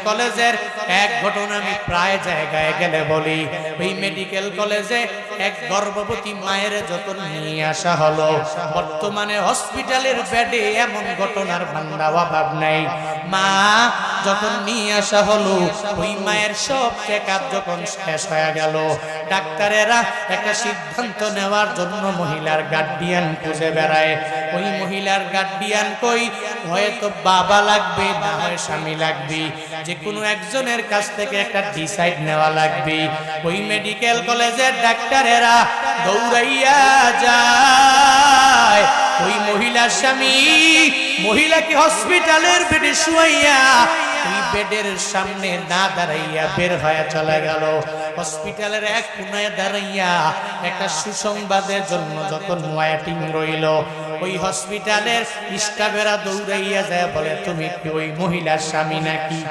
কলেজের এক ঘটনা আমি প্রায় জায়গায় গেলে বলি। ওই মেডিকেল কলেজে এক গর্ভবতী মায়ের যখন নিয়ে আসা হলো, বর্তমানে হসপিটালের বেডে এমন ঘটনার বান্দা অভাব নাই। মা যখন নিয়ে আসা হলো, ওই মায়ের সব চেকআপ যখন শেষ হয়ে গেল, ডাক্তারেরা একটা সিদ্ধান্ত নেওয়ার জন্য মহিলার গার্ডিয়ান খুঁজে বেড়ায়। ওই মহিলার গার্ডিয়ান কই, হয়তো বাবা লাগবে, না হয় স্বামী লাগবে, যে কোনো একজনের কাছ থেকে একটা ডিসাইড নেওয়া লাগবে। ওই মেডিকেল কলেজের ডাক্তারেরা দৌড়াইয়া যায় ওই মহিলার স্বামী মহিলাকে হসপিটালের বেডে শুয়াইয়া ওই বেডের সামনে না দাঁড়াইয়া বের হয়ে চলে গেল। হসপিটালের এক কোনায় দাঁড়াইয়া একটা সুসংবাদের জন্য যখন ওয়েটিং রইল, ওই হসপিটালের স্টাফেরা দৌড়াইয়া যায়, বলে তুমি কি ওই মহিলার স্বামী নাকি?